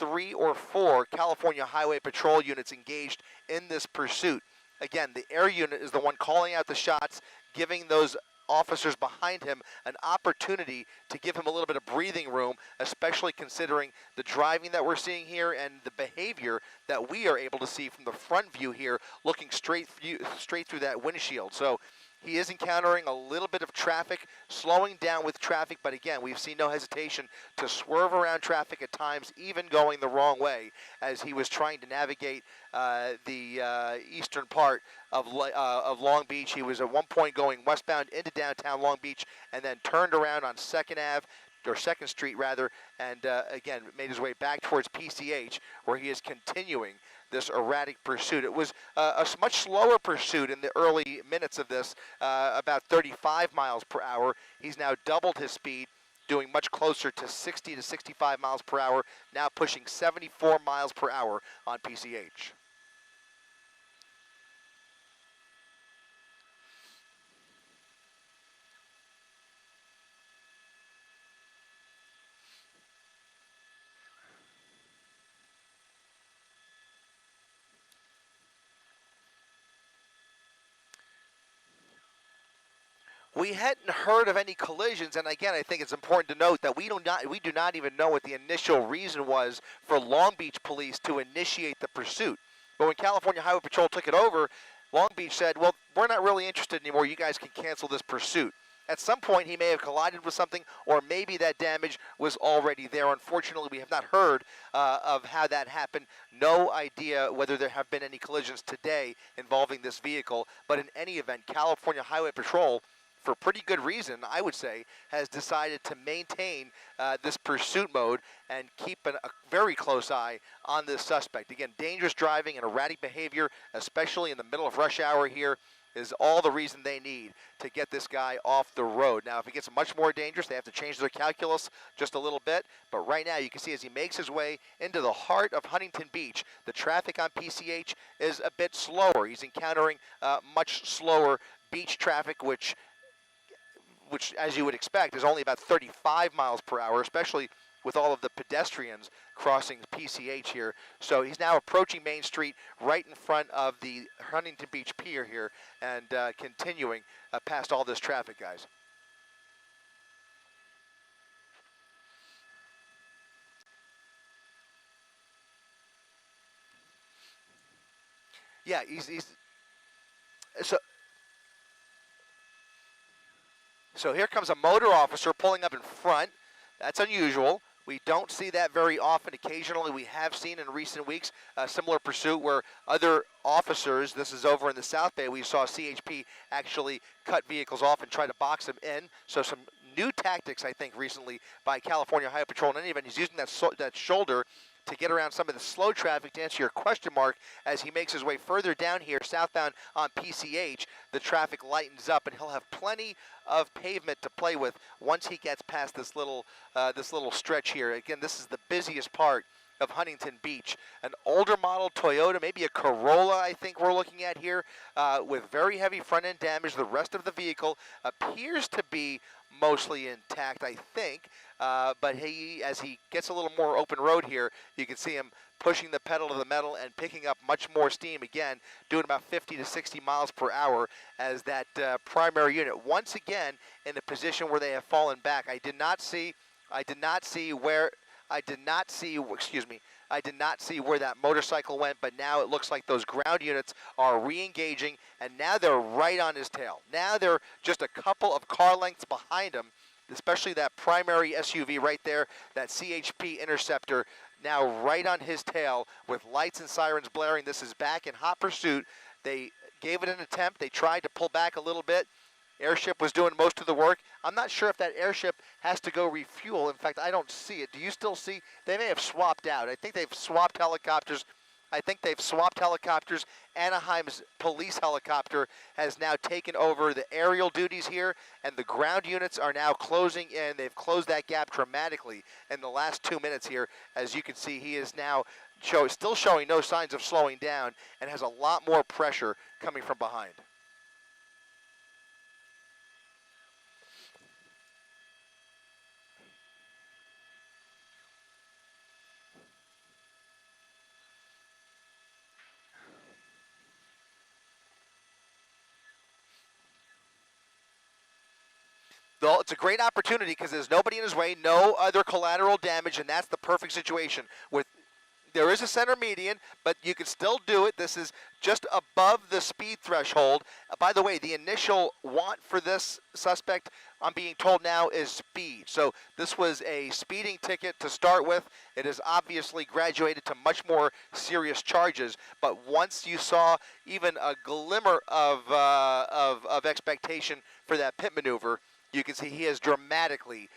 3 or 4 California Highway Patrol units engaged in this pursuit. Again, the air unit is the one calling out the shots, giving those officers behind him an opportunity to give him a little bit of breathing room, especially considering the driving that we're seeing here and the behavior that we are able to see from the front view here, looking straight through that windshield. So he is encountering a little bit of traffic, slowing down with traffic, but again, we've seen no hesitation to swerve around traffic at times, even going the wrong way, as he was trying to navigate the eastern part of Long Beach. He was at one point going westbound into downtown Long Beach, and then turned around on 2nd Ave, or 2nd Street rather, and again, made his way back towards PCH, where he is continuing this erratic pursuit. It was a much slower pursuit in the early minutes of this, about 35 miles per hour. He's now doubled his speed, doing much closer to 60 to 65 miles per hour, now pushing 74 miles per hour on PCH. We hadn't heard of any collisions, and again, I think it's important to note that we do not even know what the initial reason was for Long Beach police to initiate the pursuit. But when California Highway Patrol took it over, Long Beach said, well, we're not really interested anymore. You guys can cancel this pursuit. At some point, he may have collided with something, or maybe that damage was already there. Unfortunately, we have not heard of how that happened. No idea whether there have been any collisions today involving this vehicle. But in any event, California Highway Patrol, for pretty good reason, I would say, has decided to maintain this pursuit mode and keep a very close eye on this suspect. Again, dangerous driving and erratic behavior, especially in the middle of rush hour here, is all the reason they need to get this guy off the road. Now, if it gets much more dangerous, they have to change their calculus just a little bit. But right now, you can see as he makes his way into the heart of Huntington Beach, the traffic on PCH is a bit slower. He's encountering much slower beach traffic, which, as you would expect, is only about 35 miles per hour, especially with all of the pedestrians crossing PCH here. So he's now approaching Main Street right in front of the Huntington Beach Pier here, and continuing past all this traffic, guys. Yeah, so here comes a motor officer pulling up in front. That's unusual. We don't see that very often. Occasionally we have seen in recent weeks a similar pursuit where other officers, this is over in the South Bay, we saw CHP actually cut vehicles off and try to box them in. So some new tactics, I think, recently by California Highway Patrol. In any event, he's using that shoulder to get around some of the slow traffic. To answer your question, Mark, as he makes his way further down here, southbound on PCH, the traffic lightens up, and he'll have plenty of pavement to play with once he gets past this little stretch here. Again, this is the busiest part of Huntington Beach. An older model Toyota, maybe a Corolla, I think we're looking at here, with very heavy front-end damage. The rest of the vehicle appears to be mostly intact, I think, but as he gets a little more open road here, you can see him pushing the pedal to the metal and picking up much more steam, again, doing about 50 to 60 miles per hour as that primary unit, once again, in a position where they have fallen back. I did not see where that motorcycle went, but now it looks like those ground units are re-engaging, and now they're right on his tail. Now they're just a couple of car lengths behind him, especially that primary SUV right there, that CHP Interceptor, now right on his tail with lights and sirens blaring. This is back in hot pursuit. They gave it an attempt. They tried to pull back a little bit. Airship was doing most of the work. I'm not sure if that airship has to go refuel. In fact, I don't see it. Do you still see? They may have swapped out. I think they've swapped helicopters. Anaheim's police helicopter has now taken over the aerial duties here, and the ground units are now closing in. They've closed that gap dramatically in the last 2 minutes here. As you can see, he is now still showing no signs of slowing down and has a lot more pressure coming from behind. Though it's a great opportunity because there's nobody in his way, no other collateral damage, and that's the perfect situation. There is a center median, but you can still do it. This is just above the speed threshold. By the way, the initial want for this suspect, I'm being told now, is speed. So this was a speeding ticket to start with. It has obviously graduated to much more serious charges. But once you saw even a glimmer of expectation for that pit maneuver, you can see he has dramatically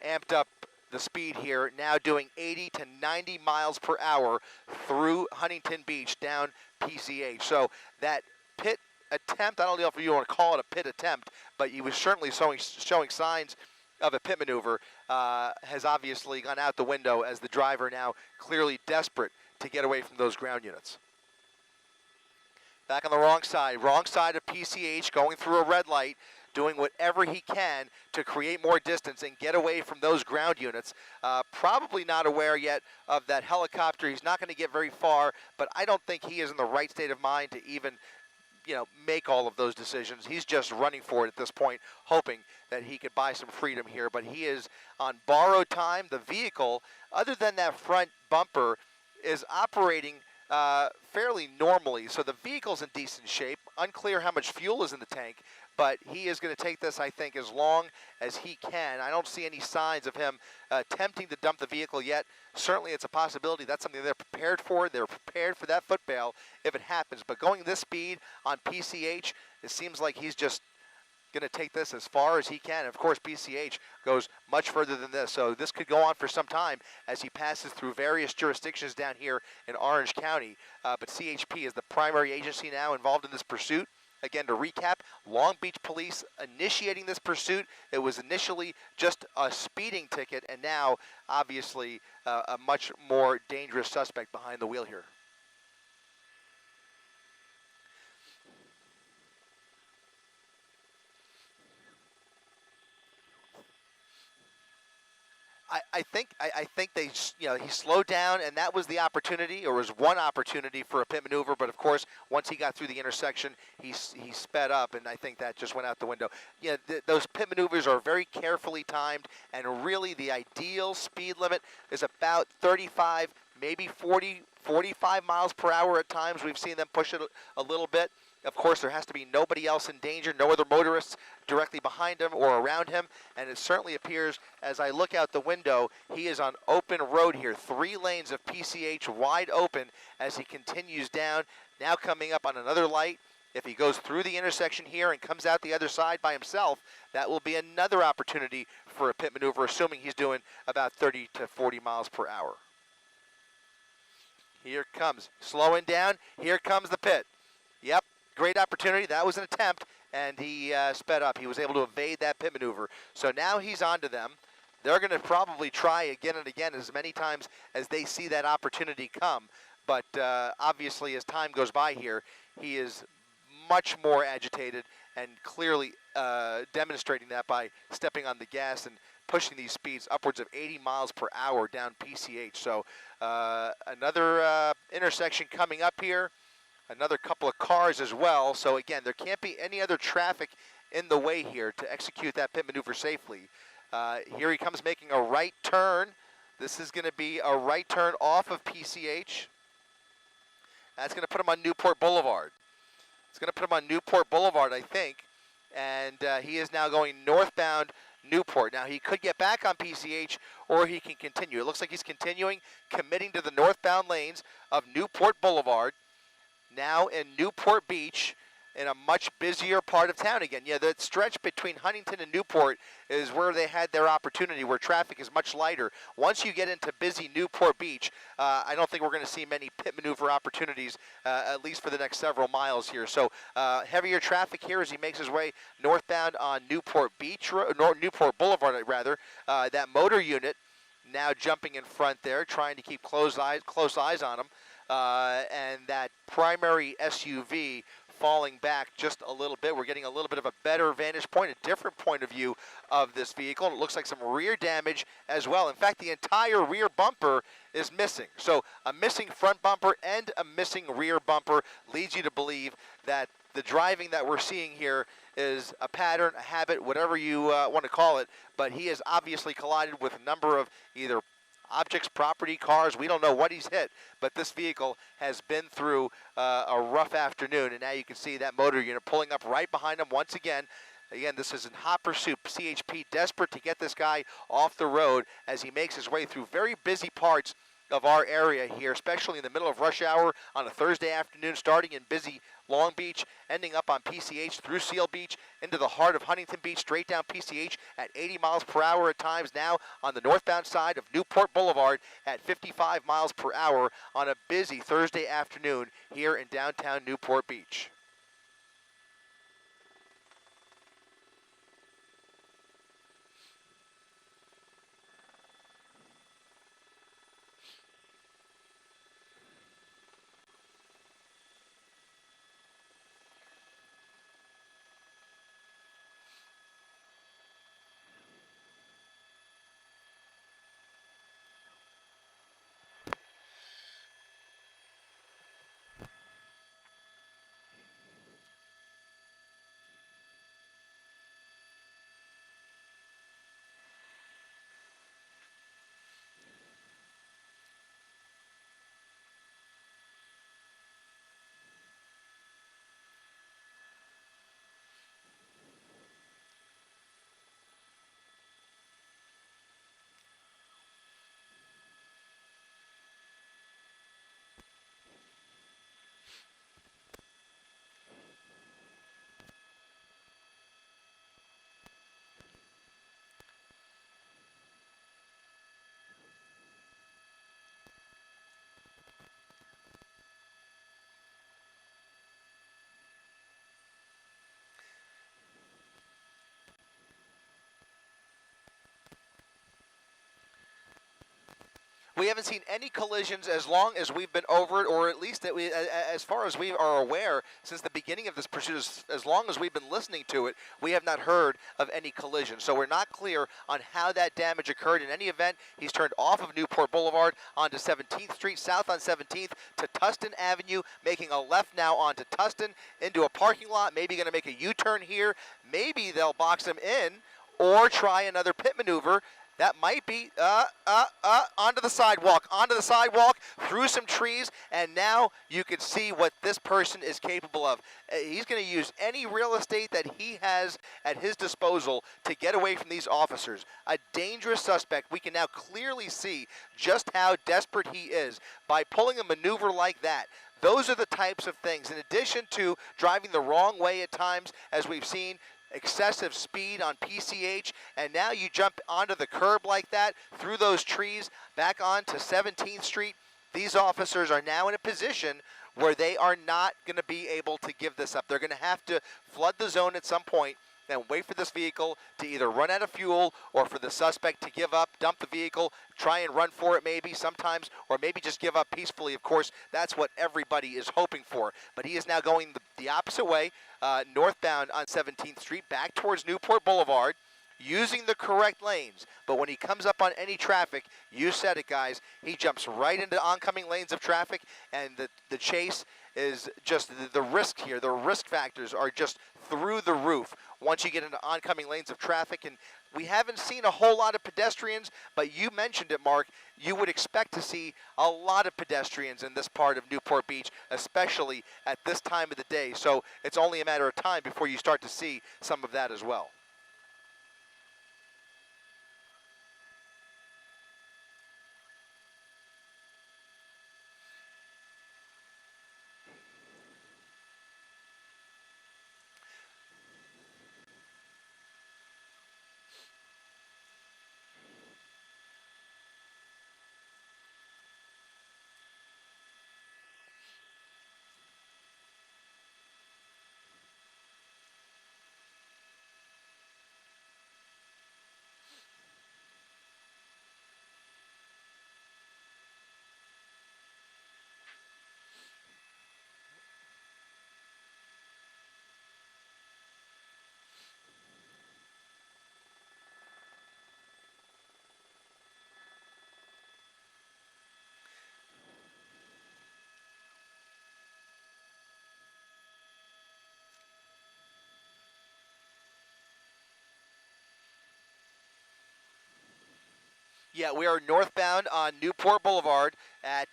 amped up the speed here, now doing 80 to 90 miles per hour through Huntington Beach down PCH. So that pit attempt, I don't know if you want to call it a pit attempt, but he was certainly showing signs of a pit maneuver, has obviously gone out the window as the driver now clearly desperate to get away from those ground units. Back on the wrong side of PCH, going through a red light, doing whatever he can to create more distance and get away from those ground units. Probably not aware yet of that helicopter. He's not going to get very far, but I don't think he is in the right state of mind to even, make all of those decisions. He's just running for it at this point, hoping that he could buy some freedom here, but he is on borrowed time. The vehicle, other than that front bumper, is operating fairly normally, so the vehicle's in decent shape. Unclear how much fuel is in the tank, but he is going to take this, I think, as long as he can. I don't see any signs of him attempting to dump the vehicle yet. Certainly it's a possibility. That's something they're prepared for. They're prepared for that foot bail if it happens. But going this speed on PCH, it seems like he's just going to take this as far as he can. Of course, PCH goes much further than this, so this could go on for some time as he passes through various jurisdictions down here in Orange County. But CHP is the primary agency now involved in this pursuit. Again, to recap, Long Beach Police initiating this pursuit. It was initially just a speeding ticket, and now, obviously, a much more dangerous suspect behind the wheel here. I think they, he slowed down, and that was the opportunity, or was one opportunity for a pit maneuver. But of course, once he got through the intersection, he sped up, and I think that just went out the window. Those pit maneuvers are very carefully timed, and really the ideal speed limit is about 35, maybe 40, 45 miles per hour at times. We've seen them push it a little bit. Of course, there has to be nobody else in danger, no other motorists directly behind him or around him, and it certainly appears, as I look out the window, he is on open road here. 3 lanes of PCH wide open as he continues down, now coming up on another light. If he goes through the intersection here and comes out the other side by himself, that will be another opportunity for a pit maneuver, assuming he's doing about 30 to 40 miles per hour. Here it comes, slowing down, here comes the pit. Yep. Great opportunity. That was an attempt, and he sped up. He was able to evade that pit maneuver. So now he's onto them. They're going to probably try again and again as many times as they see that opportunity come. But obviously, as time goes by here, he is much more agitated and clearly demonstrating that by stepping on the gas and pushing these speeds upwards of 80 miles per hour down PCH. So another intersection coming up here. Another couple of cars as well. So again, there can't be any other traffic in the way here to execute that pit maneuver safely. Here he comes making a right turn. This is going to be a right turn off of PCH. That's going to put him on Newport Boulevard. It's going to put him on Newport Boulevard, I think. And he is now going northbound Newport. Now, he could get back on PCH, or he can continue. It looks like he's continuing, committing to the northbound lanes of Newport Boulevard. Now in Newport Beach, in a much busier part of town again. Yeah, that stretch between Huntington and Newport is where they had their opportunity, where traffic is much lighter. Once you get into busy Newport Beach, I don't think we're going to see many pit maneuver opportunities, at least for the next several miles here. So heavier traffic here as he makes his way northbound on Newport Beach, Newport Boulevard, rather. That motor unit now jumping in front there, trying to keep close eyes on him. And that primary SUV falling back just a little bit. We're getting a little bit of a better vantage point, a different point of view of this vehicle. It looks like some rear damage as well. In fact, the entire rear bumper is missing. So a missing front bumper and a missing rear bumper leads you to believe that the driving that we're seeing here is a pattern, a habit, whatever you want to call it, but he has obviously collided with a number of either objects, property, cars. We don't know what he's hit, but this vehicle has been through a rough afternoon, and now you can see that motor unit pulling up right behind him once again. Again, this is in hot pursuit. CHP desperate to get this guy off the road as he makes his way through very busy parts of our area here, especially in the middle of rush hour on a Thursday afternoon, starting in busy Long Beach, ending up on PCH through Seal Beach into the heart of Huntington Beach, straight down PCH at 80 miles per hour at times, now on the northbound side of Newport Boulevard at 55 miles per hour on a busy Thursday afternoon here in downtown Newport Beach. We haven't seen any collisions as long as we've been over it, or at least that as far as we are aware, since the beginning of this pursuit, as long as we've been listening to it, we have not heard of any collision. So we're not clear on how that damage occurred. In any event, he's turned off of Newport Boulevard onto 17th Street, south on 17th to Tustin Avenue, making a left now onto Tustin into a parking lot, maybe going to make a U-turn here. Maybe they'll box him in or try another pit maneuver. That might be onto the sidewalk, through some trees, and now you can see what this person is capable of. He's going to use any real estate that he has at his disposal to get away from these officers. A dangerous suspect. We can now clearly see just how desperate he is by pulling a maneuver like that. Those are the types of things, in addition to driving the wrong way at times, as we've seen, excessive speed on PCH, and now you jump onto the curb like that, through those trees, back onto 17th Street. These officers are now in a position where they are not going to be able to give this up. They're going to have to flood the zone at some point and wait for this vehicle to either run out of fuel or for the suspect to give up, dump the vehicle, try and run for it maybe sometimes, or maybe just give up peacefully. Of course, that's what everybody is hoping for. But he is now going the opposite way, northbound on 17th Street, back towards Newport Boulevard, using the correct lanes. But when he comes up on any traffic, you said it, guys, he jumps right into oncoming lanes of traffic, and the chase is just the risk here. The risk factors are just through the roof once you get into oncoming lanes of traffic. And we haven't seen a whole lot of pedestrians, but you mentioned it, Mark. You would expect to see a lot of pedestrians in this part of Newport Beach, especially at this time of the day. So it's only a matter of time before you start to see some of that as well. Yeah, we are northbound on Newport Boulevard at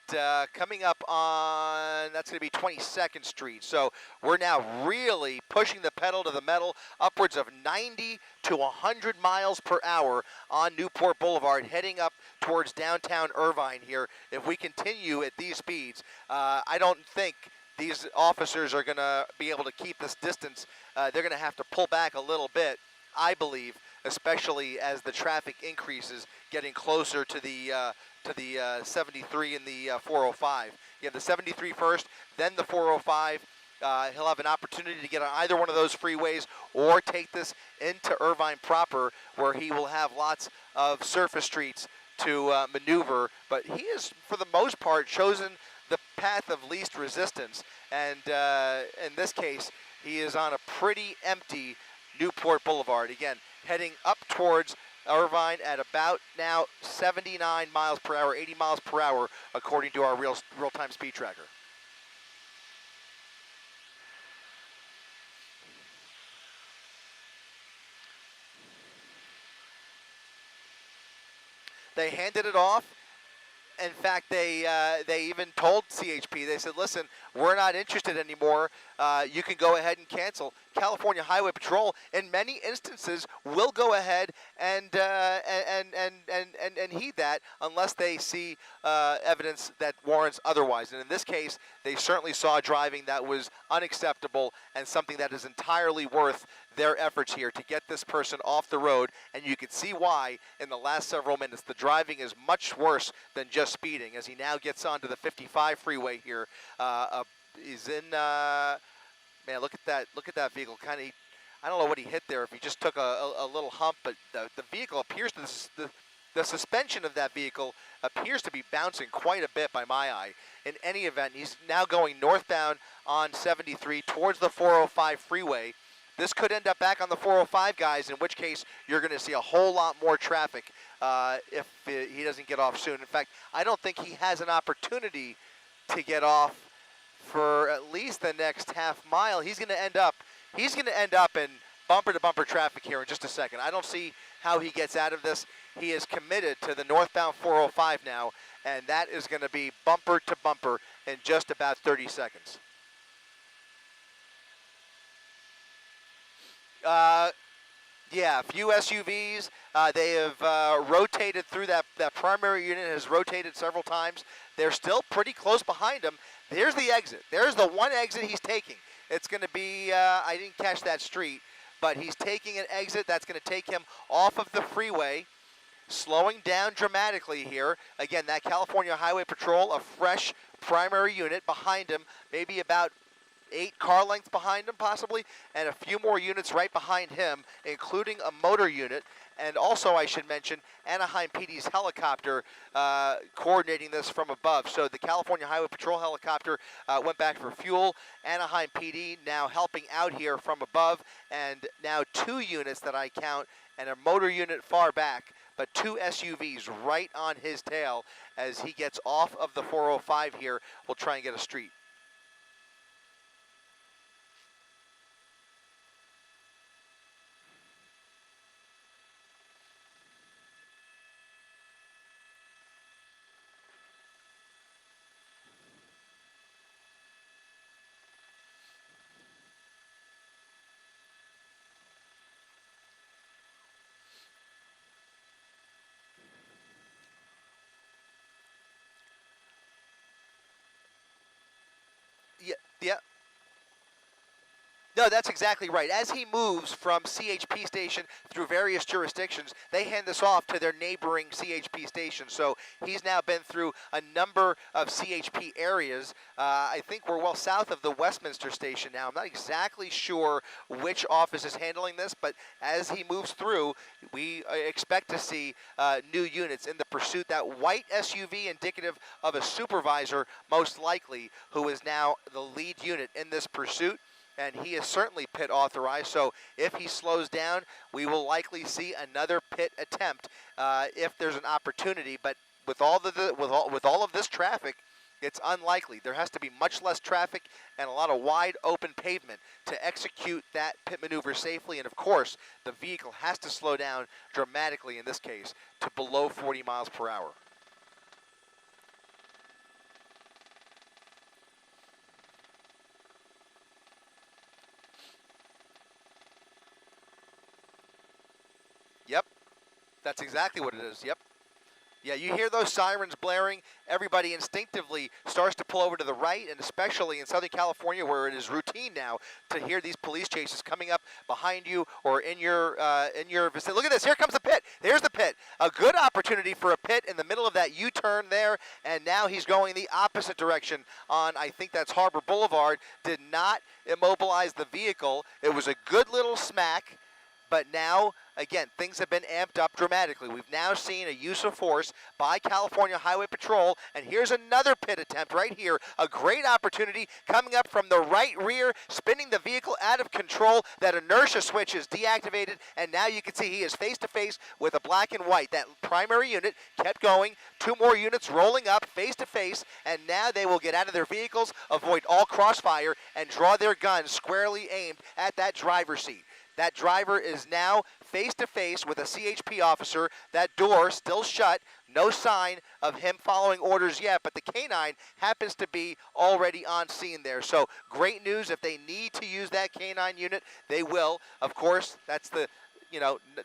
coming up on, that's going to be 22nd Street. So we're now really pushing the pedal to the metal, upwards of 90 to 100 miles per hour on Newport Boulevard, heading up towards downtown Irvine here. If we continue at these speeds, I don't think these officers are going to be able to keep this distance. They're going to have to pull back a little bit, I believe, especially as the traffic increases, getting closer to the 73 and the 405. You have the 73 first, then the 405. He'll have an opportunity to get on either one of those freeways or take this into Irvine proper, where he will have lots of surface streets to maneuver. But he has, for the most part, chosen the path of least resistance. And in this case, he is on a pretty empty Newport Boulevard. Again, heading up towards Irvine at about now 79 miles per hour, 80 miles per hour, according to our real-time speed tracker. They handed it off. In fact, they even told CHP, they said, listen, we're not interested anymore. You can go ahead and cancel. California Highway Patrol, in many instances, will go ahead and heed that unless they see evidence that warrants otherwise. And in this case, they certainly saw driving that was unacceptable and something that is entirely worth their efforts here to get this person off the road. And you can see why in the last several minutes the driving is much worse than just speeding, as he now gets onto the 55 freeway here. He's in man, look at that vehicle. Kind of, I don't know what he hit there, if he just took a little hump, but the vehicle appears to, the suspension of that vehicle appears to be bouncing quite a bit by my eye. In any event, he's now going northbound on 73 towards the 405 freeway. This could end up back on the 405, guys, in which case you're going to see a whole lot more traffic if he doesn't get off soon. In fact, I don't think he has an opportunity to get off for at least the next half mile. He's going to end up in bumper-to-bumper traffic here in just a second. I don't see how he gets out of this. He is committed to the northbound 405 now, and that is going to be bumper-to-bumper in just about 30 seconds. Yeah, a few SUVs. They have rotated through that primary unit, has rotated several times. They're still pretty close behind him. There's the exit. There's the one exit he's taking. It's going to be, I didn't catch that street, but he's taking an exit that's going to take him off of the freeway, slowing down dramatically here. Again, that California Highway Patrol, a fresh primary unit behind him, maybe about 8 car lengths behind him possibly, and a few more units right behind him, including a motor unit. And also, I should mention, Anaheim PD's helicopter coordinating this from above. So the California Highway Patrol helicopter went back for fuel. Anaheim PD now helping out here from above, and now 2 units that I count, and a motor unit far back, but 2 SUVs right on his tail as he gets off of the 405 here. We'll try and get a street. Yeah. No, that's exactly right. As he moves from CHP station through various jurisdictions, they hand this off to their neighboring CHP stations. So he's now been through a number of CHP areas. I think we're well south of the Westminster station now. I'm not exactly sure which office is handling this, but as he moves through, we expect to see new units in the pursuit. That white SUV indicative of a supervisor, most likely, who is now the lead unit in this pursuit. And he is certainly pit authorized, so if he slows down, we will likely see another pit attempt if there's an opportunity. But with all of this traffic, It's unlikely. There has to be much less traffic and a lot of wide open pavement to execute that pit maneuver safely. And of course, the vehicle has to slow down dramatically in this case to below 40 miles per hour. Yep, that's exactly what it is. Yep. Yeah, you hear those sirens blaring, everybody instinctively starts to pull over to the right, and especially in Southern California where it is routine now to hear these police chases coming up behind you or in your vicinity. Look at this, here comes the pit. There's the pit. A good opportunity for a pit in the middle of that U-turn there, and now he's going the opposite direction on, I think that's Harbor Boulevard. Did not immobilize the vehicle. It was a good little smack. But now, again, things have been amped up dramatically. We've now seen a use of force by California Highway Patrol, and here's another pit attempt right here. A great opportunity coming up from the right rear, spinning the vehicle out of control. That inertia switch is deactivated, and now you can see he is face-to-face with a black and white. That primary unit kept going. 2 more units rolling up face-to-face, and now they will get out of their vehicles, avoid all crossfire, and draw their guns squarely aimed at that driver's seat. That driver is now face-to-face with a CHP officer. That door still shut. No sign of him following orders yet, but the canine happens to be already on scene there. So great news. If they need to use that canine unit, they will. Of course, that's the,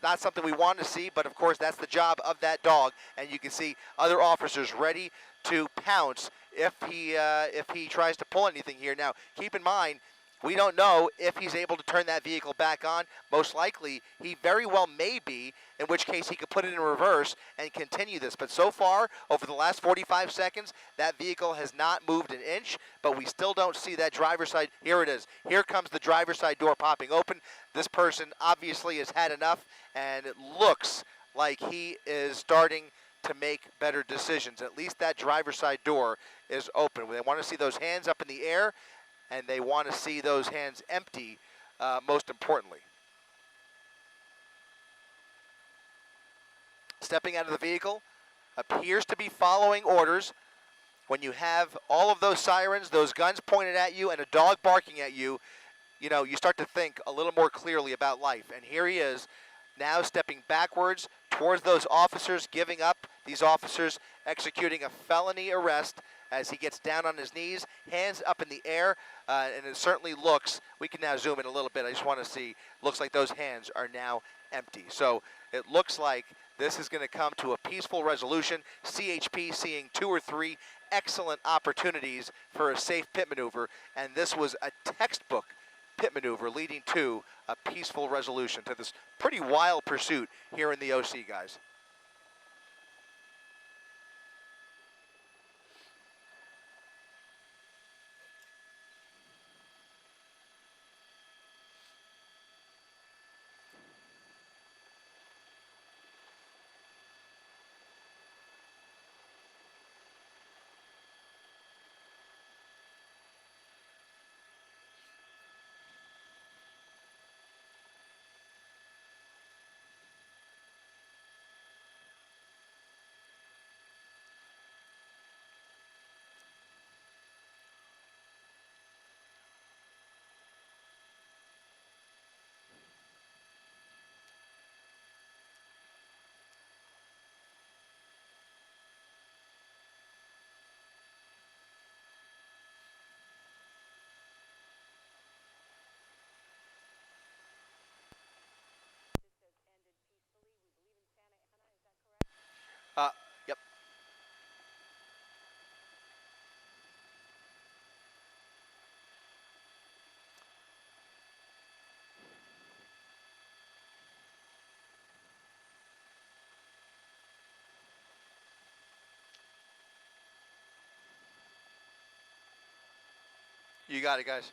not something we want to see, but of course that's the job of that dog. And you can see other officers ready to pounce if he tries to pull anything here. Now, keep in mind, we don't know if he's able to turn that vehicle back on. Most likely, he very well may be, in which case he could put it in reverse and continue this. But so far, over the last 45 seconds, that vehicle has not moved an inch, but we still don't see that driver's side. Here it is. Here comes the driver's side door popping open. This person obviously has had enough, and it looks like he is starting to make better decisions. At least that driver's side door is open. They want to see those hands up in the air, and they want to see those hands empty, most importantly. Stepping out of the vehicle, appears to be following orders. When you have all of those sirens, those guns pointed at you, and a dog barking at you, you start to think a little more clearly about life. And here he is, now stepping backwards towards those officers, giving up. These officers executing a felony arrest as he gets down on his knees, hands up in the air, and it certainly looks, we can now zoom in a little bit, I just want to see, looks like those hands are now empty. So it looks like this is going to come to a peaceful resolution. CHP seeing 2 or 3 excellent opportunities for a safe pit maneuver, and this was a textbook pit maneuver leading to a peaceful resolution to this pretty wild pursuit here in the OC, guys. Yep. You got it, guys.